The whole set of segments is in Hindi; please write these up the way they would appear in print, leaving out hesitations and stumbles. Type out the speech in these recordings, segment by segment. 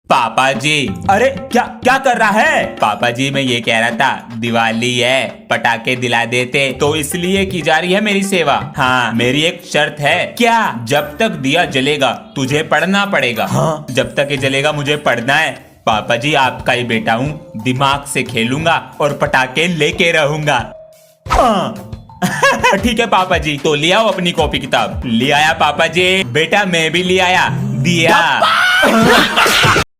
पापा जी। अरे क्या क्या कर रहा है? पापा जी मैं ये कह रहा था दिवाली है, पटाखे दिला देते, तो इसलिए की जा रही है मेरी सेवा। हाँ मेरी एक शर्त है। क्या? जब तक दिया जलेगा तुझे पढ़ना पड़ेगा। हाँ जब तक ये जलेगा मुझे पढ़ना है। पापा जी आपका ही बेटा हूँ, दिमाग से खेलूंगा और पटाखे लेके रहूंगा। ठीक है पापा जी, तो ले आओ अपनी कॉपी किताब। ले आया पापा जी। बेटा मैं भी ले आया। दिया।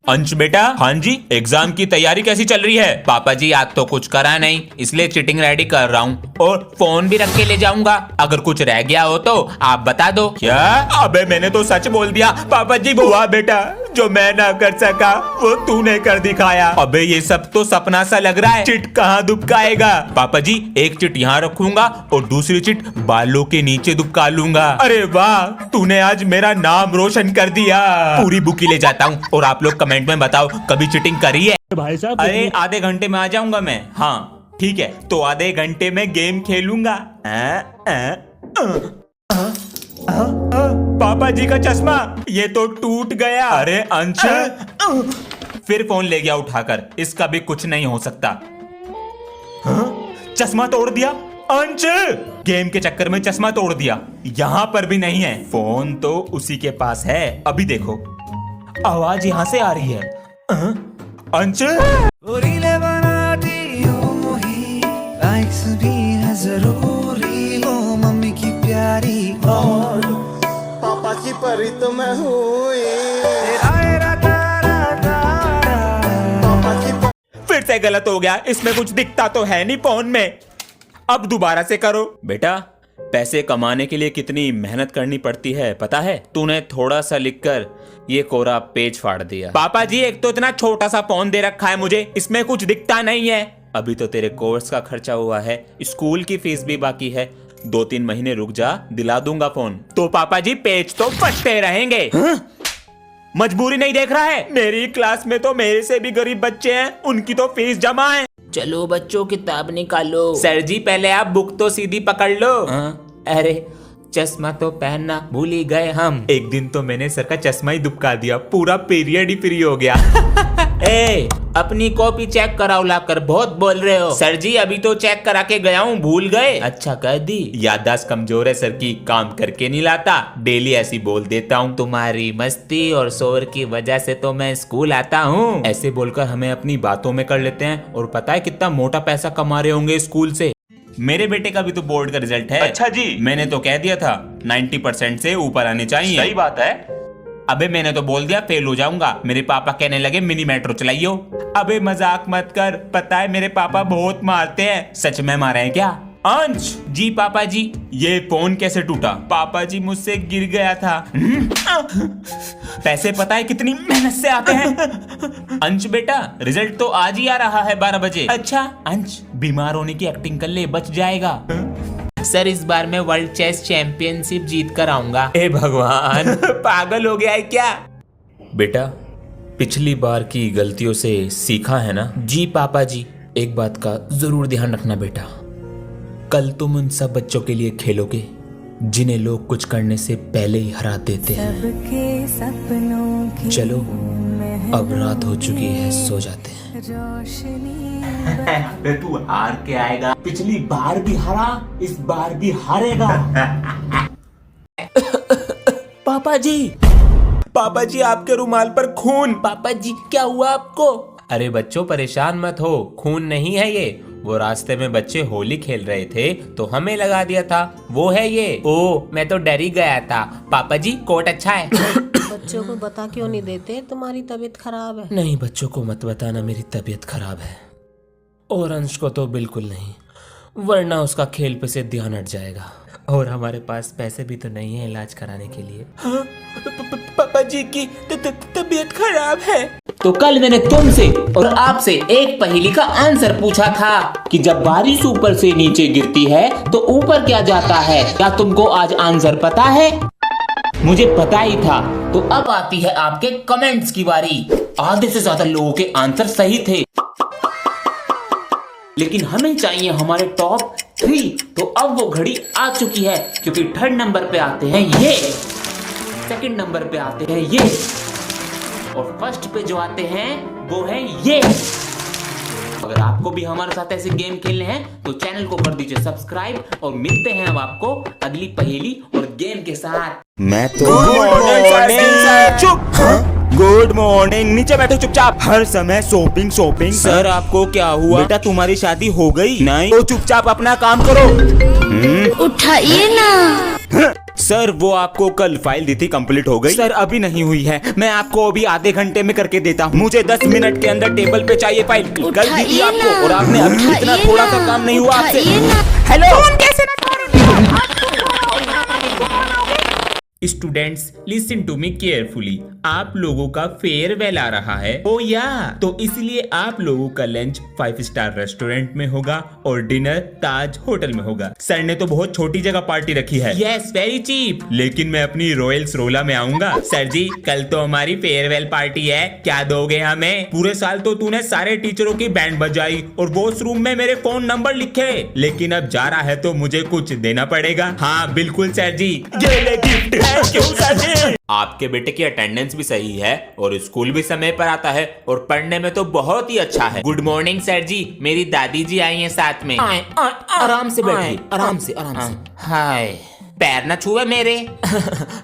अंश बेटा। हाँ जी। एग्जाम की तैयारी कैसी चल रही है? पापा जी आज तो कुछ करा नहीं, इसलिए चीटिंग रेडी कर रहा हूँ और फोन भी रख के ले जाऊंगा। अगर कुछ रह गया हो तो आप बता दो। क्या? अबे मैंने तो सच बोल दिया पापा जी। हुआ बेटा, जो मैं ना कर सका वो तूने कर दिखाया। अबे ये सब तो सपना सा लग रहा है, चिट कहाँ दुबकाएगा? पापा जी एक चिट यहाँ रखूंगा और दूसरी चिट बालों के नीचे दुबका लूंगा। अरे वाह, तूने आज मेरा नाम रोशन कर दिया। पूरी बुकी ले जाता हूँ और आप लोग कमेंट में बताओ कभी चीटिंग करी है? भाई साहब अरे आधे घंटे में आ जाऊंगा मैं। हाँ ठीक है, तो आधे घंटे में गेम खेलूंगा। पापा जी का चश्मा ये तो टूट गया। अरे अंश फिर फोन ले गया उठाकर, इसका भी कुछ नहीं हो सकता। चश्मा तोड़ दिया अंश, गेम के चक्कर में चश्मा तोड़ दिया। यहाँ पर भी नहीं है, फोन तो उसी के पास है। अभी देखो आवाज यहाँ से आ रही है। अंश मम्मी की प्यारी और पापा की परी तो मैं हूँ। फिर से गलत हो गया, इसमें कुछ दिखता तो है नहीं फोन में। अब दोबारा से करो। बेटा पैसे कमाने के लिए कितनी मेहनत करनी पड़ती है पता है? तूने थोड़ा सा लिखकर ये कोरा पेज फाड़ दिया। पापा जी एक तो इतना छोटा सा फोन दे रखा है मुझे, इसमें कुछ दिखता नहीं है। अभी तो तेरे कोर्स का खर्चा हुआ है, स्कूल की फीस भी बाकी है। 2-3 महीने रुक जा, दिला दूंगा फोन। तो पापा जी पेज तो फटते रहेंगे। मजबूरी नहीं देख रहा है? मेरी क्लास में तो मेरे से भी गरीब बच्चे हैं, उनकी तो फीस जमा है। चलो बच्चों किताब निकालो। सर जी पहले आप बुक तो सीधी पकड़ लो। अरे चश्मा तो पहनना भूल ही गए हम। एक दिन तो मैंने सर का चश्मा ही दुबका दिया, पूरा पीरियड ही फ्री हो गया। ए अपनी कॉपी चेक कराओ लाकर, बहुत बोल रहे हो। सर जी अभी तो चेक करा के गया हूँ, भूल गए? अच्छा कर दी। याददाश्त कमजोर है सर की, काम करके नहीं लाता, डेली ऐसी बोल देता हूँ। तुम्हारी मस्ती और शोर की वजह से तो मैं स्कूल आता हूँ। ऐसे बोलकर हमें अपनी बातों में कर लेते हैं, और पता है कितना मोटा पैसा कमा रहे होंगे स्कूल से। मेरे बेटे का भी तो बोर्ड का रिजल्ट है। अच्छा जी। मैंने तो कह दिया था 90% से ऊपर आने चाहिए। सही बात है। अबे मैंने तो बोल दिया फेल हो जाऊंगा। मेरे पापा कहने लगे मिनी मेट्रो चलाइयो। अबे मजाक मत कर, पता है मेरे पापा बहुत मारते हैं। सच में मारे हैं क्या? अंश जी। पापा जी ये फोन कैसे टूटा? पापा जी मुझसे गिर गया था। पैसे पता है कितनी मेहनत से आते हैं? अंश बेटा रिजल्ट तो आज ही आ रहा है 12 बजे। अच्छा अंश बीमार होने की एक्टिंग कर ले, बच जाएगा। सर इस बार मैं वर्ल्ड चेस चैंपियनशिप जीत कर आऊंगा। हे भगवान, पागल हो गया है क्या? बेटा पिछली बार की गलतियों से सीखा है ना? जी पापा जी। एक बात का जरूर ध्यान रखना बेटा, कल तुम उन सब बच्चों के लिए खेलोगे जिन्हें लोग कुछ करने से पहले ही हरा देते हैं। चलो अब रात हो चुकी है, सो जाते हैं। तू हार के आएगा, पिछली बार भी हारा, इस बार भी हारेगा। पापा जी। पापा जी आपके रुमाल पर खून। पापा जी क्या हुआ आपको? अरे बच्चों परेशान मत हो, खून नहीं है ये। वो रास्ते में बच्चे होली खेल रहे थे तो हमें लगा दिया था, वो है ये। ओ मैं तो डर ही गया था। पापा जी कोट अच्छा है। बच्चों को बता क्यों नहीं देते तुम्हारी तबीयत खराब है? नहीं बच्चों को मत बताना मेरी तबीयत खराब है, और अंश को तो बिल्कुल नहीं, वरना उसका खेल पे से ध्यान हट जाएगा। और हमारे पास पैसे भी तो नहीं है इलाज कराने के लिए। हाँ, पापा जी की तबीयत खराब है। तो कल मैंने तुमसे और आपसे एक पहेली का आंसर पूछा था कि जब बारिश ऊपर से नीचे गिरती है तो ऊपर क्या जाता है? क्या तुमको आज आंसर पता है? मुझे पता ही था। तो अब आती है आपके कमेंट्स की बारी। आधे से ज्यादा लोगों के आंसर सही थे, लेकिन हमें चाहिए हमारे टॉप 3। तो अब वो घड़ी आ चुकी है, क्योंकि 3rd नंबर पे आते हैं ये, 2nd नंबर पे आते हैं ये, और फर्स्ट पे जो आते हैं वो है ये। अगर आपको भी हमारे साथ ऐसे गेम खेलने हैं तो चैनल को कर दीजिए सब्सक्राइब और मिलते हैं अब आपको अगली पहेली और गेम के साथ। मैं तो चुप। गुड मॉर्निंग, नीचे बैठो चुपचाप। हर समय शॉपिंग शॉपिंग। सर आपको क्या हुआ? बेटा तुम्हारी शादी हो गई? नहीं। तो चुपचाप अपना काम करो। उठाइए ना। सर वो आपको कल फाइल दी थी, कंप्लीट हो गई? सर अभी नहीं हुई है, मैं आपको अभी आधे घंटे में करके देता हूँ। मुझे 10 मिनट के अंदर टेबल पे चाहिए फाइल। कल दी थी आपको और आपने अभी इतना थोड़ा सा काम नहीं हुआ आपसे। Hello, students listen to me carefully. आप लोगों का फेयरवेल आ रहा है। ओ या, तो इसलिए आप लोगों का लंच 5 स्टार रेस्टोरेंट में होगा और डिनर ताज होटल में होगा। सर ने तो बहुत छोटी जगह पार्टी रखी है। Yes, very cheap. लेकिन मैं अपनी रॉयल सरोला में आऊंगा। सर जी कल तो हमारी फेयरवेल पार्टी है, क्या दोगे हमें? पूरे साल तो तूने सारे टीचरों की बैंड बजाई और वॉशरूम में मेरे फोन नंबर लिखे, लेकिन अब जा रहा है तो मुझे कुछ देना पड़ेगा। हाँ बिल्कुल सर जी, ये ले गिफ्ट। आपके बेटे की अटेंडेंस भी सही है और स्कूल भी समय पर आता है और पढ़ने में तो बहुत ही अच्छा है। गुड मॉर्निंग सर जी, मेरी दादी जी आई हैं साथ में। आराम से बैठिए, आराम से। हाय, पैर न छुए मेरे।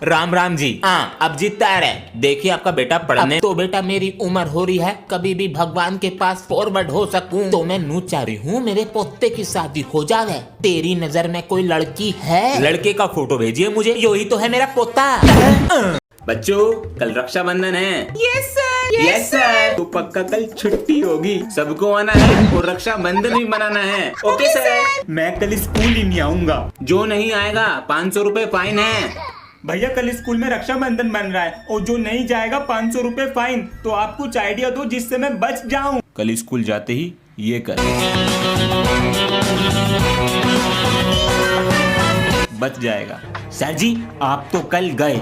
राम राम जी। हाँ अब जीतता है। देखिए आपका बेटा पढ़ने। तो बेटा मेरी उम्र हो रही है, कभी भी भगवान के पास फॉरवर्ड हो सकूं, तो मैं नू चाह रही हूँ मेरे पोते की शादी हो जाए। तेरी नजर में कोई लड़की है? लड़के का फोटो भेजिए मुझे। यही तो है मेरा पोता। बच्चों कल रक्षाबंधन है। Yes sir, yes sir. तो पक्का कल छुट्टी होगी, सबको आना है और रक्षाबंधन भी मनाना है। Okay sir. मैं कल स्कूल ही नहीं आऊंगा। जो नहीं आएगा 500 रुपए फाइन है। भैया कल स्कूल में रक्षाबंधन बन रहा है और जो नहीं जाएगा 500 रुपए फाइन। तो आप कुछ आइडिया दो जिससे मैं बच जाऊं। कल स्कूल जाते ही ये कर, बच जाएगा। सर जी आप तो कल गए।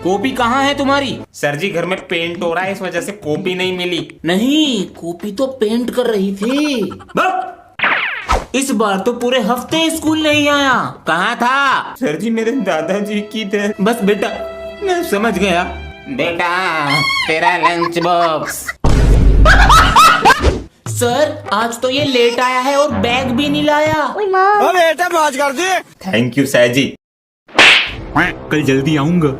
कॉपी कहाँ है तुम्हारी? सर जी घर में पेंट हो रहा है, इस वजह से कॉपी नहीं मिली। नहीं, कॉपी तो पेंट कर रही थी। इस बार तो पूरे हफ्ते स्कूल नहीं आया, कहाँ था? सर जी मेरे दादाजी की थे। बस बेटा मैं समझ गया। बेटा तेरा लंच बॉक्स। सर आज तो ये लेट आया है और बैग भी नहीं लाया। बेटा मौज कर दे। थैंक यू सर जी, कल जल्दी आऊंगा।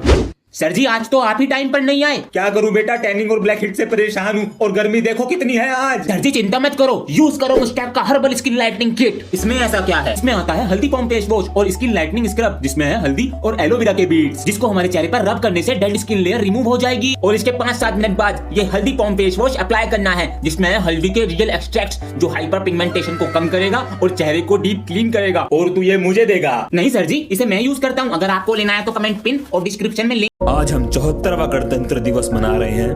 सर जी आज तो आप ही टाइम पर नहीं आए। क्या करूं बेटा, टैनिंग और ब्लैक हेड से परेशान हूं और गर्मी देखो कितनी है आज। सर जी चिंता मत करो, यूज करो मुस्टैक का हर्बल स्किन लाइटनिंग किट। इसमें ऐसा क्या है? इसमें आता है हल्दी पॉम फेस वॉश और स्किन लाइटनिंग स्क्रब, जिसमें है हल्दी और एलोवेरा के बीड्स, जिसको हमारे चेहरे पर रब करने से डेड स्किन लेयर रिमूव हो जाएगी। और इसके 5-7 मिनट बाद ये हल्दी पॉम फेस वॉश अप्लाई करना है, जिसमें है हल्दी के रियल एक्सट्रैक्ट्स, जो हाइपर पिगमेंटेशन को कम करेगा और चेहरे को डीप क्लीन करेगा। और तू ये मुझे देगा? नहीं सर जी, इसे मैं यूज करता हूँ। अगर आपको लेना है तो कमेंट पिन और डिस्क्रिप्शन में लिंक। आज हम 74वां गणतंत्र दिवस मना रहे हैं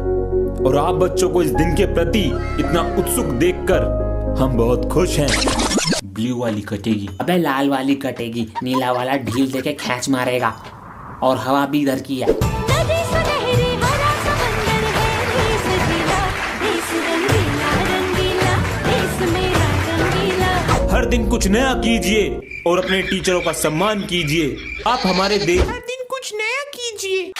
और आप बच्चों को इस दिन के प्रति इतना उत्सुक देखकर हम बहुत खुश हैं। ब्लू वाली कटेगी, अबे लाल वाली कटेगी, नीला वाला ढील देके खींच मारेगा और हवा भी इधर की है। हर दिन कुछ नया कीजिए और अपने टीचरों का सम्मान कीजिए। आप हमारे देश। हर दिन कुछ नया कीजिए।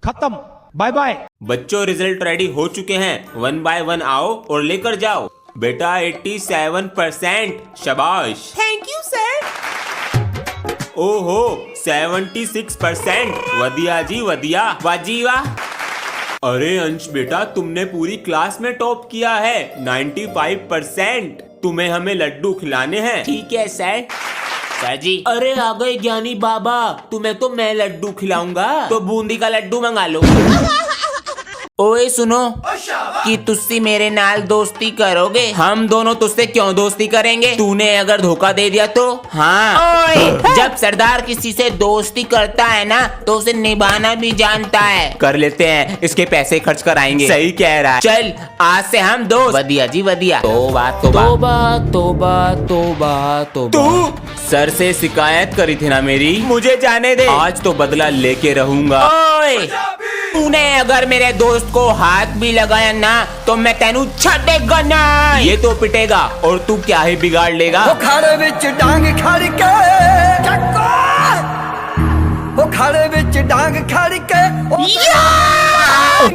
खत्म, बाय बाय। बच्चों रिजल्ट रेडी हो चुके हैं, 1 बाय 1 आओ और लेकर जाओ। बेटा 87%, शाबाश। Thank you sir. ओहो 76%, वदिया जी वदिया, वाजी वाह। अरे अंश बेटा तुमने पूरी क्लास में टॉप किया है, 95%। तुम्हें हमें लड्डू खिलाने हैं। ठीक है सर। सर जी। अरे आ गए ज्ञानी बाबा, तुम्हें तो मैं लड्डू खिलाऊंगा। तो बूंदी का लड्डू मंगा लो। ओए सुनो कि तुस्सी मेरे नाल दोस्ती करोगे? हम दोनों तुझसे क्यों दोस्ती करेंगे? तूने अगर धोखा दे दिया तो? हाँ। ओए, जब सरदार किसी से दोस्ती करता है ना तो उसे निभाना भी जानता है। कर लेते हैं, इसके पैसे खर्च कराएंगे। सही कह रहा है। चल आज से हम दोस्त। वदिया जी वदिया। तोबा तोबा तोबा तोबा तोबा। तू सर से शिकायत करी थी ना मेरी, मुझे जाने दे। आज तो बदला लेके रहूंगा। ओए तूने अगर मेरे दोस्त को हाथ भी लगाया ना तो मैं तेनू छड़ेगा ना। ये तो पिटेगा और तू क्या ही बिगाड़ लेगा। खाड़े विच डांग खड़ के खड़े विच डांग खड़ के ओ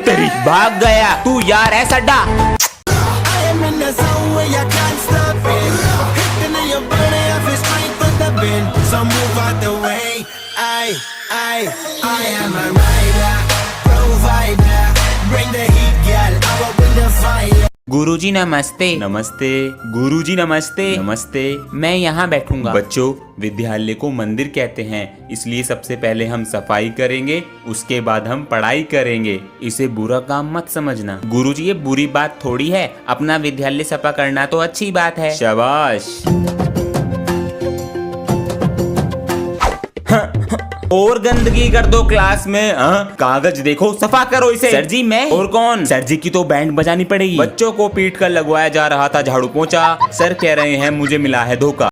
तेरी भाग गया तू यार ऐसा डा। I am in the zone where you can't stop it. Hitting in your body, I feel strength with the bend. So move out the way. I am a rider, provider. Bring the heat, girl. I will bring the fire. गुरुजी नमस्ते। नमस्ते गुरुजी, नमस्ते नमस्ते। मैं यहाँ बैठूंगा। बच्चों, विद्यालय को मंदिर कहते हैं, इसलिए सबसे पहले हम सफाई करेंगे, उसके बाद हम पढ़ाई करेंगे। इसे बुरा काम मत समझना। गुरुजी ये बुरी बात थोड़ी है, अपना विद्यालय सफा करना तो अच्छी बात है। शाबाश। और गंदगी कर दो क्लास में। कागज देखो, सफा करो इसे। सर जी मैं। और कौन? सर जी की तो बैंड बजानी पड़ेगी। बच्चों को पीट कर लगवाया जा रहा था झाड़ू पोंछा, सर कह रहे हैं मुझे मिला है धोखा।